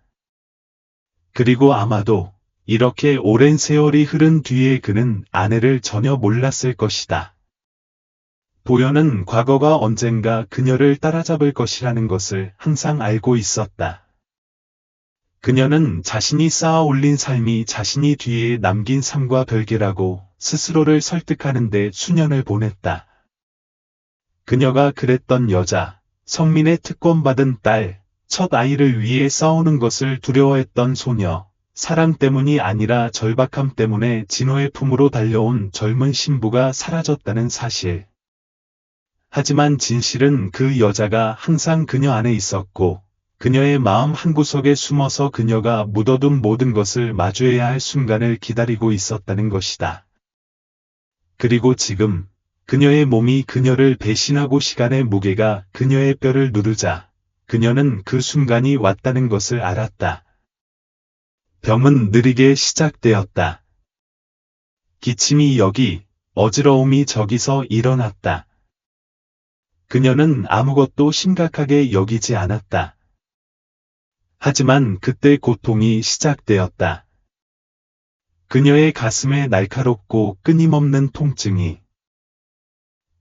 [SPEAKER 1] 그리고 아마도 이렇게 오랜 세월이 흐른 뒤에 그는 아내를 전혀 몰랐을 것이다. 도연은 과거가 언젠가 그녀를 따라잡을 것이라는 것을 항상 알고 있었다. 그녀는 자신이 쌓아 올린 삶이 자신이 뒤에 남긴 삶과 별개라고 스스로를 설득하는 데 수년을 보냈다. 그녀가 그랬던 여자, 성민의 특권받은 딸, 첫 아이를 위해 싸우는 것을 두려워했던 소녀, 사랑 때문이 아니라 절박함 때문에 진호의 품으로 달려온 젊은 신부가 사라졌다는 사실. 하지만 진실은 그 여자가 항상 그녀 안에 있었고, 그녀의 마음 한구석에 숨어서 그녀가 묻어둔 모든 것을 마주해야 할 순간을 기다리고 있었다는 것이다. 그리고 지금, 그녀의 몸이 그녀를 배신하고 시간의 무게가 그녀의 뼈를 누르자, 그녀는 그 순간이 왔다는 것을 알았다. 병은 느리게 시작되었다. 기침이 여기, 어지러움이 저기서 일어났다. 그녀는 아무것도 심각하게 여기지 않았다. 하지만 그때 고통이 시작되었다. 그녀의 가슴에 날카롭고 끊임없는 통증이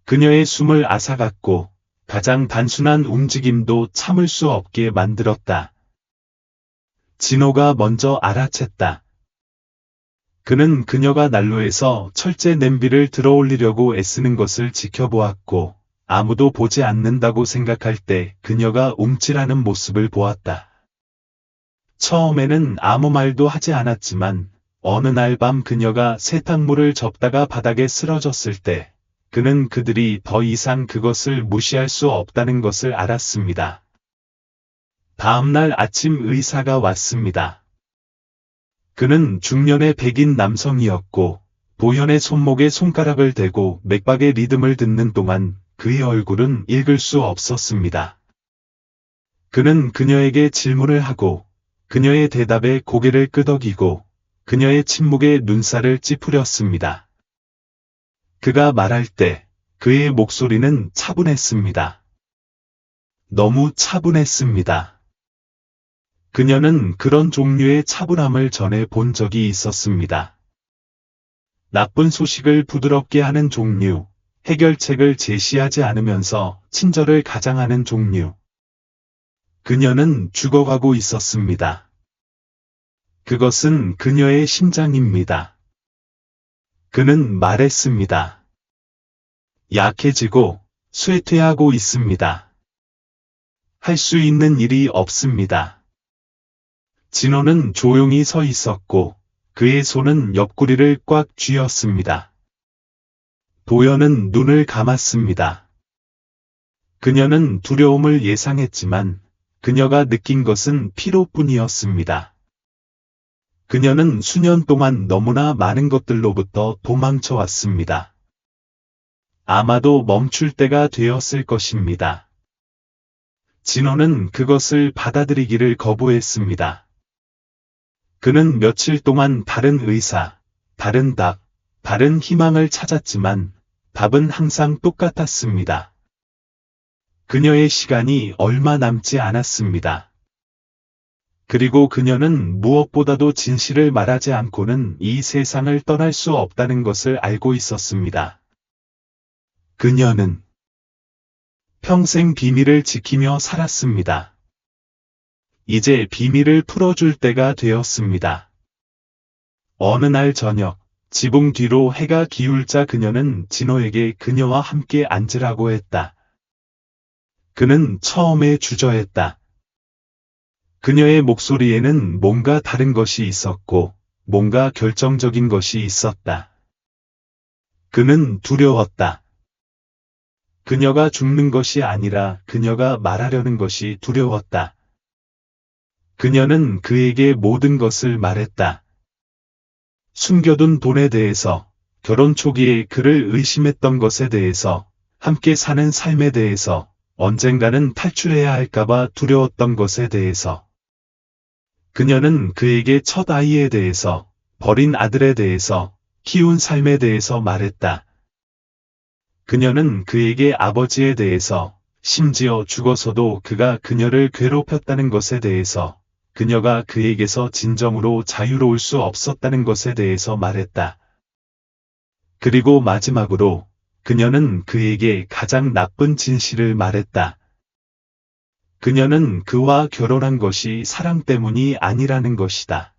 [SPEAKER 1] 그녀의 숨을 앗아갔고 가장 단순한 움직임도 참을 수 없게 만들었다. 진호가 먼저 알아챘다. 그는 그녀가 난로에서 철제 냄비를 들어올리려고 애쓰는 것을 지켜보았고 아무도 보지 않는다고 생각할 때 그녀가 움찔하는 모습을 보았다. 처음에는 아무 말도 하지 않았지만 어느 날 밤 그녀가 세탁물을 접다가 바닥에 쓰러졌을 때 그는 그들이 더 이상 그것을 무시할 수 없다는 것을 알았습니다. 다음날 아침 의사가 왔습니다. 그는 중년의 백인 남성이었고 도현의 손목에 손가락을 대고 맥박의 리듬을 듣는 동안 그의 얼굴은 읽을 수 없었습니다. 그는 그녀에게 질문을 하고 그녀의 대답에 고개를 끄덕이고 그녀의 침묵에 눈살을 찌푸렸습니다. 그가 말할 때 그의 목소리는 차분했습니다. 너무 차분했습니다. 그녀는 그런 종류의 차분함을 전에 본 적이 있었습니다. 나쁜 소식을 부드럽게 하는 종류, 해결책을 제시하지 않으면서 친절을 가장하는 종류. 그녀는 죽어가고 있었습니다. 그것은 그녀의 심장입니다. 그는 말했습니다. 약해지고 쇠퇴하고 있습니다. 할 수 있는 일이 없습니다. 진호는 조용히 서 있었고 그의 손은 옆구리를 꽉 쥐었습니다. 도연은 눈을 감았습니다. 그녀는 두려움을 예상했지만 그녀가 느낀 것은 피로뿐이었습니다. 그녀는 수년 동안 너무나 많은 것들로부터 도망쳐 왔습니다. 아마도 멈출 때가 되었을 것입니다. 진호는 그것을 받아들이기를 거부했습니다. 그는 며칠 동안 다른 의사, 다른 답, 다른 희망을 찾았지만 답은 항상 똑같았습니다. 그녀의 시간이 얼마 남지 않았습니다. 그리고 그녀는 무엇보다도 진실을 말하지 않고는 이 세상을 떠날 수 없다는 것을 알고 있었습니다. 그녀는 평생 비밀을 지키며 살았습니다. 이제 비밀을 풀어줄 때가 되었습니다. 어느 날 저녁, 지붕 뒤로 해가 기울자 그녀는 진호에게 그녀와 함께 앉으라고 했다. 그는 처음에 주저했다. 그녀의 목소리에는 뭔가 다른 것이 있었고, 뭔가 결정적인 것이 있었다. 그는 두려웠다. 그녀가 죽는 것이 아니라 그녀가 말하려는 것이 두려웠다. 그녀는 그에게 모든 것을 말했다. 숨겨둔 돈에 대해서, 결혼 초기에 그를 의심했던 것에 대해서, 함께 사는 삶에 대해서, 언젠가는 탈출해야 할까봐 두려웠던 것에 대해서. 그녀는 그에게 첫 아이에 대해서, 버린 아들에 대해서, 키운 삶에 대해서 말했다. 그녀는 그에게 아버지에 대해서, 심지어 죽어서도 그가 그녀를 괴롭혔다는 것에 대해서, 그녀가 그에게서 진정으로 자유로울 수 없었다는 것에 대해서 말했다. 그리고 마지막으로 그녀는 그에게 가장 나쁜 진실을 말했다. 그녀는 그와 결혼한 것이 사랑 때문이 아니라는 것이다.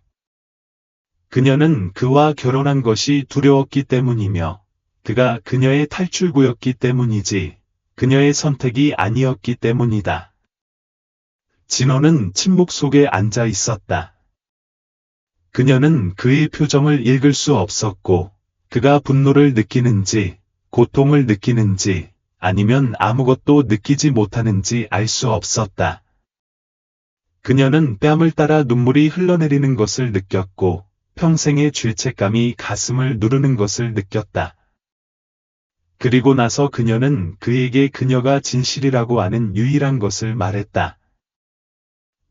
[SPEAKER 1] 그녀는 그와 결혼한 것이 두려웠기 때문이며 그가 그녀의 탈출구였기 때문이지 그녀의 선택이 아니었기 때문이다. 진호는 침묵 속에 앉아 있었다. 그녀는 그의 표정을 읽을 수 없었고 그가 분노를 느끼는지 고통을 느끼는지 아니면 아무것도 느끼지 못하는지 알 수 없었다. 그녀는 뺨을 따라 눈물이 흘러내리는 것을 느꼈고 평생의 죄책감이 가슴을 누르는 것을 느꼈다. 그리고 나서 그녀는 그에게 그녀가 진실이라고 아는 유일한 것을 말했다.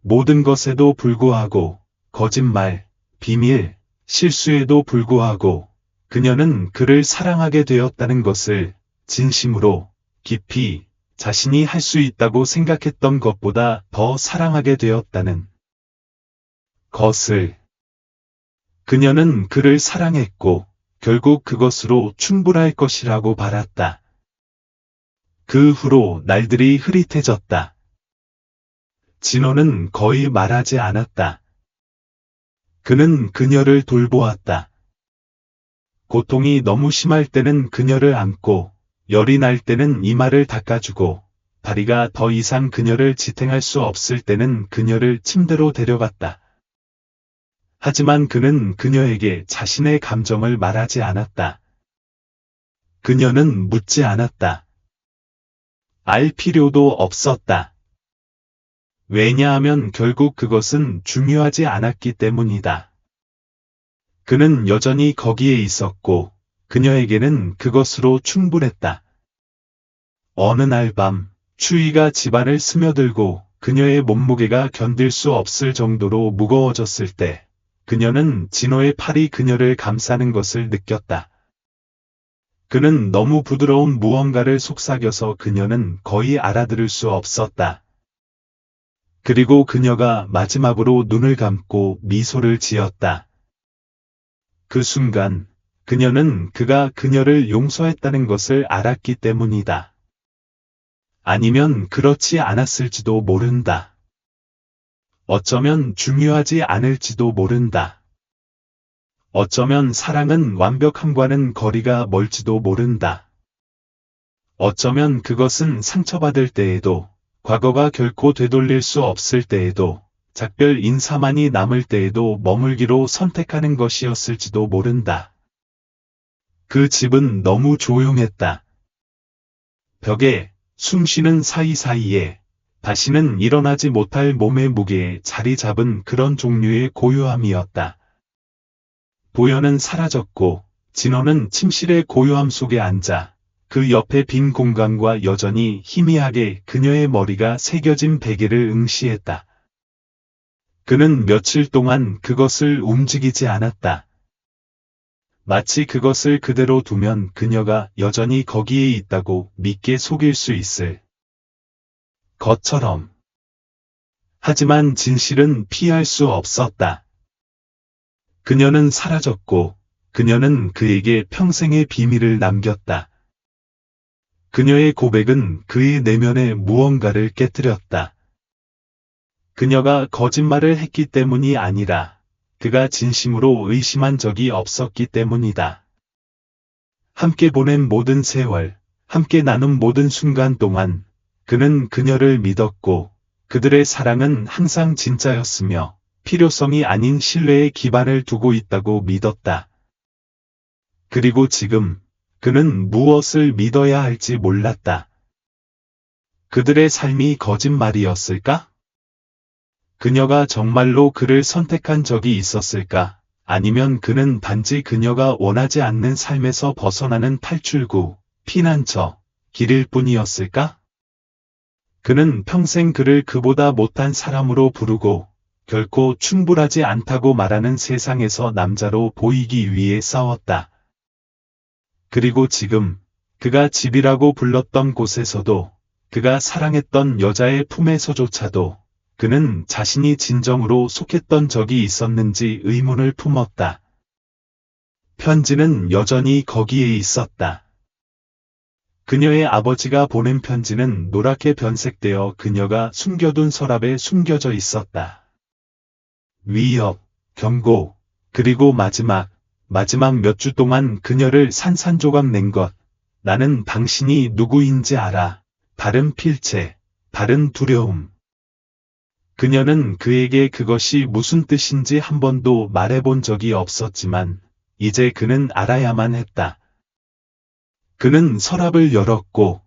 [SPEAKER 1] 모든 것에도 불구하고 거짓말, 비밀, 실수에도 불구하고 그녀는 그를 사랑하게 되었다는 것을 진심으로 깊이 자신이 할 수 있다고 생각했던 것보다 더 사랑하게 되었다는 것을. 그녀는 그를 사랑했고 결국 그것으로 충분할 것이라고 바랐다. 그 후로 날들이 흐릿해졌다. 진호는 거의 말하지 않았다. 그는 그녀를 돌보았다. 고통이 너무 심할 때는 그녀를 안고, 열이 날 때는 이마를 닦아주고, 다리가 더 이상 그녀를 지탱할 수 없을 때는 그녀를 침대로 데려갔다. 하지만 그는 그녀에게 자신의 감정을 말하지 않았다. 그녀는 묻지 않았다. 알 필요도 없었다. 왜냐하면 결국 그것은 중요하지 않았기 때문이다. 그는 여전히 거기에 있었고 그녀에게는 그것으로 충분했다. 어느 날 밤 추위가 집안을 스며들고 그녀의 몸무게가 견딜 수 없을 정도로 무거워졌을 때 그녀는 진호의 팔이 그녀를 감싸는 것을 느꼈다. 그는 너무 부드러운 무언가를 속삭여서 그녀는 거의 알아들을 수 없었다. 그리고 그녀가 마지막으로 눈을 감고 미소를 지었다. 그 순간 그녀는 그가 그녀를 용서했다는 것을 알았기 때문이다. 아니면 그렇지 않았을지도 모른다. 어쩌면 중요하지 않을지도 모른다. 어쩌면 사랑은 완벽함과는 거리가 멀지도 모른다. 어쩌면 그것은 상처받을 때에도, 과거가 결코 되돌릴 수 없을 때에도, 작별 인사만이 남을 때에도 머물기로 선택하는 것이었을지도 모른다. 그 집은 너무 조용했다. 벽에, 숨쉬는 사이사이에, 다시는 일어나지 못할 몸의 무게에 자리 잡은 그런 종류의 고요함이었다. 도연은 사라졌고, 진호는 침실의 고요함 속에 앉아 그 옆에 빈 공간과 여전히 희미하게 그녀의 머리가 새겨진 베개를 응시했다. 그는 며칠 동안 그것을 움직이지 않았다. 마치 그것을 그대로 두면 그녀가 여전히 거기에 있다고 믿게 속일 수 있을 것처럼. 하지만 진실은 피할 수 없었다. 그녀는 사라졌고, 그녀는 그에게 평생의 비밀을 남겼다. 그녀의 고백은 그의 내면의 무언가를 깨뜨렸다. 그녀가 거짓말을 했기 때문이 아니라, 그가 진심으로 의심한 적이 없었기 때문이다. 함께 보낸 모든 세월, 함께 나눈 모든 순간 동안 그는 그녀를 믿었고 그들의 사랑은 항상 진짜였으며 필요성이 아닌 신뢰의 기반을 두고 있다고 믿었다. 그리고 지금 그는 무엇을 믿어야 할지 몰랐다. 그들의 삶이 거짓말이었을까? 그녀가 정말로 그를 선택한 적이 있었을까? 아니면 그는 단지 그녀가 원하지 않는 삶에서 벗어나는 탈출구, 피난처, 길일 뿐이었을까? 그는 평생 그를 그보다 못한 사람으로 부르고 결코 충분하지 않다고 말하는 세상에서 남자로 보이기 위해 싸웠다. 그리고 지금 그가 집이라고 불렀던 곳에서도 그가 사랑했던 여자의 품에서조차도 그는 자신이 진정으로 속했던 적이 있었는지 의문을 품었다. 편지는 여전히 거기에 있었다. 그녀의 아버지가 보낸 편지는 노랗게 변색되어 그녀가 숨겨둔 서랍에 숨겨져 있었다. 위협, 경고, 그리고 마지막 몇 주 동안 그녀를 산산조각 낸 것. 나는 당신이 누구인지 알아. 다른 필체, 다른 두려움. 그녀는 그에게 그것이 무슨 뜻인지 한 번도 말해본 적이 없었지만, 이제 그는 알아야만 했다. 그는 서랍을 열었고,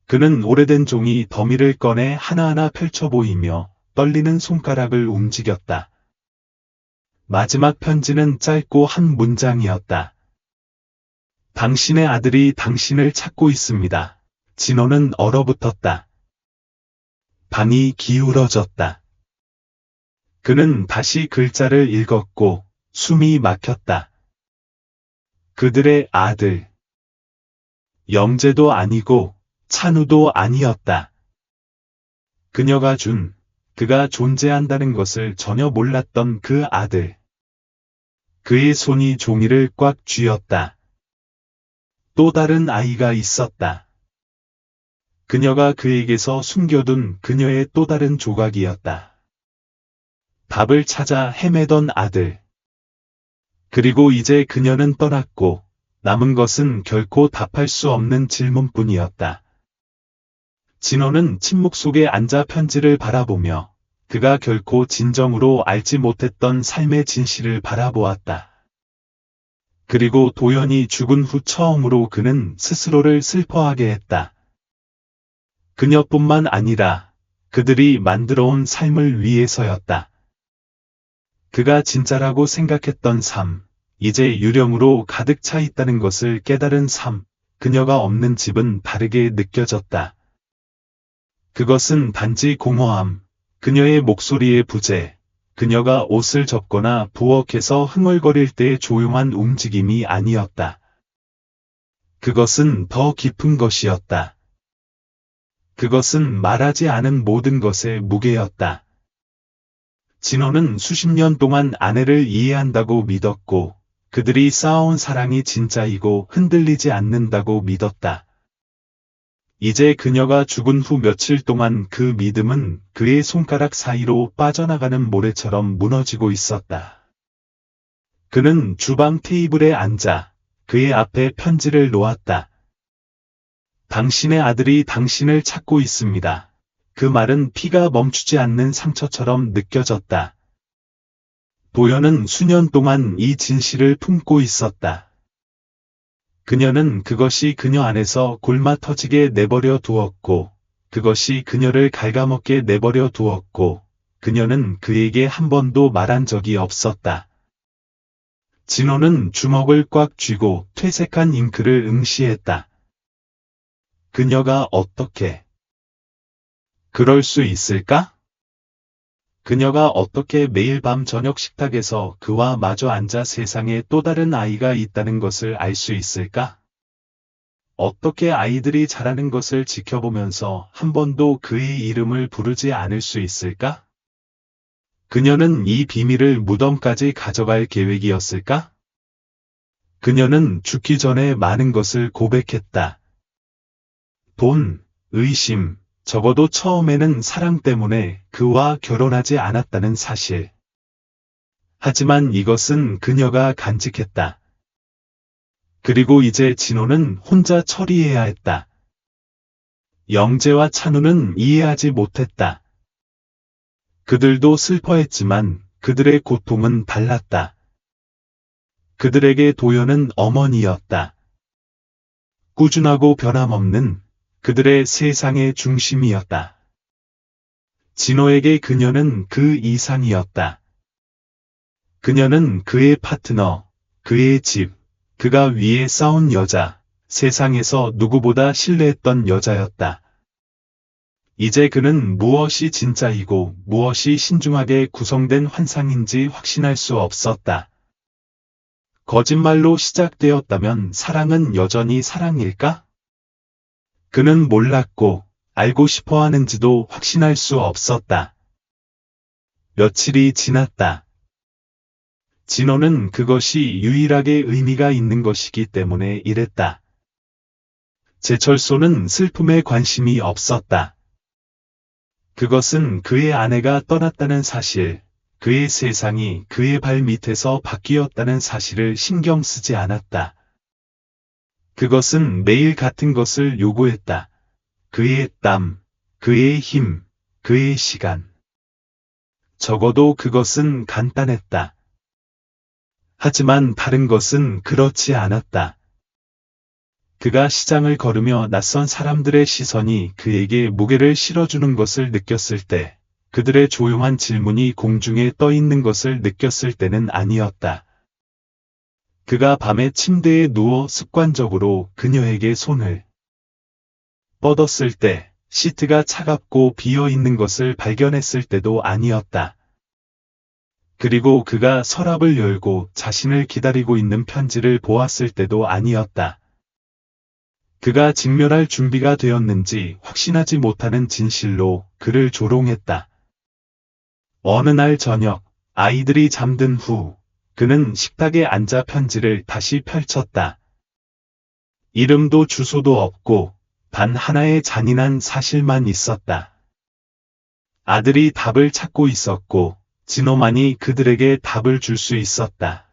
[SPEAKER 1] 그는 오래된 종이 더미를 꺼내 하나하나 펼쳐 보이며 떨리는 손가락을 움직였다. 마지막 편지는 짧고 한 문장이었다. 당신의 아들이 당신을 찾고 있습니다. 진호는 얼어붙었다. 방이 기울어졌다. 그는 다시 글자를 읽었고 숨이 막혔다. 그들의 아들. 영재도 아니고 찬우도 아니었다. 그녀가 그가 존재한다는 것을 전혀 몰랐던 그 아들. 그의 손이 종이를 꽉 쥐었다. 또 다른 아이가 있었다. 그녀가 그에게서 숨겨둔 그녀의 또 다른 조각이었다. 답을 찾아 헤매던 아들. 그리고 이제 그녀는 떠났고 남은 것은 결코 답할 수 없는 질문뿐이었다. 진호는 침묵 속에 앉아 편지를 바라보며 그가 결코 진정으로 알지 못했던 삶의 진실을 바라보았다. 그리고 도연이 죽은 후 처음으로 그는 스스로를 슬퍼하게 했다. 그녀뿐만 아니라 그들이 만들어온 삶을 위해서였다. 그가 진짜라고 생각했던 삶, 이제 유령으로 가득 차 있다는 것을 깨달은 삶, 그녀가 없는 집은 다르게 느껴졌다. 그것은 단지 공허함, 그녀의 목소리의 부재, 그녀가 옷을 접거나 부엌에서 흥얼거릴 때의 조용한 움직임이 아니었다. 그것은 더 깊은 것이었다. 그것은 말하지 않은 모든 것의 무게였다. 진호는 수십 년 동안 아내를 이해한다고 믿었고, 그들이 쌓아온 사랑이 진짜이고 흔들리지 않는다고 믿었다. 이제 그녀가 죽은 후 며칠 동안 그 믿음은 그의 손가락 사이로 빠져나가는 모래처럼 무너지고 있었다. 그는 주방 테이블에 앉아 그의 앞에 편지를 놓았다. 당신의 아들이 당신을 찾고 있습니다. 그 말은 피가 멈추지 않는 상처처럼 느껴졌다. 도연은 수년 동안 이 진실을 품고 있었다. 그녀는 그것이 그녀 안에서 골마 터지게 내버려 두었고, 그것이 그녀를 갉아먹게 내버려 두었고, 그녀는 그에게 한 번도 말한 적이 없었다. 진호는 주먹을 꽉 쥐고 퇴색한 잉크를 응시했다. 그녀가 어떻게 그럴 수 있을까? 그녀가 어떻게 매일 밤 저녁 식탁에서 그와 마주 앉아 세상에 또 다른 아이가 있다는 것을 알 수 있을까? 어떻게 아이들이 자라는 것을 지켜보면서 한 번도 그의 이름을 부르지 않을 수 있을까? 그녀는 이 비밀을 무덤까지 가져갈 계획이었을까? 그녀는 죽기 전에 많은 것을 고백했다. 돈, 의심, 적어도 처음에는 사랑 때문에 그와 결혼하지 않았다는 사실. 하지만 이것은 그녀가 간직했다. 그리고 이제 진호는 혼자 처리해야 했다. 영재와 찬우는 이해하지 못했다. 그들도 슬퍼했지만 그들의 고통은 달랐다. 그들에게 도연은 어머니였다. 꾸준하고 변함없는 그들의 세상의 중심이었다. 진호에게 그녀는 그 이상이었다. 그녀는 그의 파트너, 그의 집, 그가 위에 쌓은 여자, 세상에서 누구보다 신뢰했던 여자였다. 이제 그는 무엇이 진짜이고 무엇이 신중하게 구성된 환상인지 확신할 수 없었다. 거짓말로 시작되었다면 사랑은 여전히 사랑일까? 그는 몰랐고 알고 싶어 하는지도 확신할 수 없었다. 며칠이 지났다. 진호는 그것이 유일하게 의미가 있는 것이기 때문에 이랬다. 제철소는 슬픔에 관심이 없었다. 그것은 그의 아내가 떠났다는 사실, 그의 세상이 그의 발 밑에서 바뀌었다는 사실을 신경 쓰지 않았다. 그것은 매일 같은 것을 요구했다. 그의 땀, 그의 힘, 그의 시간. 적어도 그것은 간단했다. 하지만 다른 것은 그렇지 않았다. 그가 시장을 걸으며 낯선 사람들의 시선이 그에게 무게를 실어주는 것을 느꼈을 때, 그들의 조용한 질문이 공중에 떠 있는 것을 느꼈을 때는 아니었다. 그가 밤에 침대에 누워 습관적으로 그녀에게 손을 뻗었을 때, 시트가 차갑고 비어 있는 것을 발견했을 때도 아니었다. 그리고 그가 서랍을 열고 자신을 기다리고 있는 편지를 보았을 때도 아니었다. 그가 직면할 준비가 되었는지 확신하지 못하는 진실로 그를 조롱했다. 어느 날 저녁, 아이들이 잠든 후, 그는 식탁에 앉아 편지를 다시 펼쳤다. 이름도 주소도 없고, 단 하나의 잔인한 사실만 있었다. 아들이 답을 찾고 있었고, 진호만이 그들에게 답을 줄 수 있었다.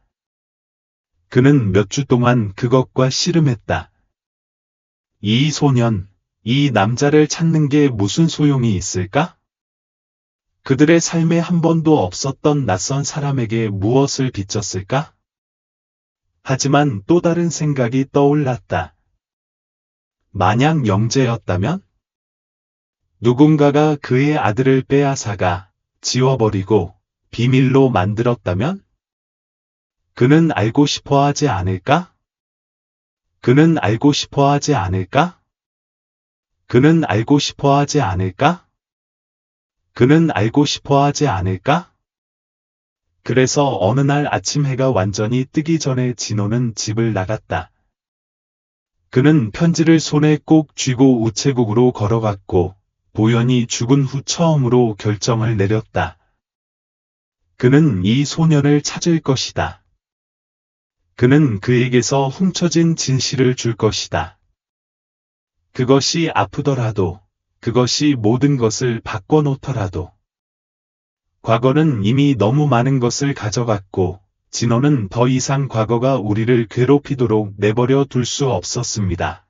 [SPEAKER 1] 그는 몇 주 동안 그것과 씨름했다. 이 소년, 이 남자를 찾는 게 무슨 소용이 있을까? 그들의 삶에 한 번도 없었던 낯선 사람에게 무엇을 비쳤을까? 하지만 또 다른 생각이 떠올랐다. 만약 영재였다면? 누군가가 그의 아들을 빼앗아가 지워버리고 비밀로 만들었다면? 그는 알고 싶어 하지 않을까? 그는 알고 싶어 하지 않을까? 그는 알고 싶어 하지 않을까? 그는 알고 싶어 하지 않을까? 그래서 어느 날 아침 해가 완전히 뜨기 전에 진호는 집을 나갔다. 그는 편지를 손에 꼭 쥐고 우체국으로 걸어갔고, 보현이 죽은 후 처음으로 결정을 내렸다. 그는 이 소년을 찾을 것이다. 그는 그에게서 훔쳐진 진실을 줄 것이다. 그것이 아프더라도, 그것이 모든 것을 바꿔놓더라도. 과거는 이미 너무 많은 것을 가져갔고, 진호는 더 이상 과거가 우리를 괴롭히도록 내버려 둘 수 없었습니다.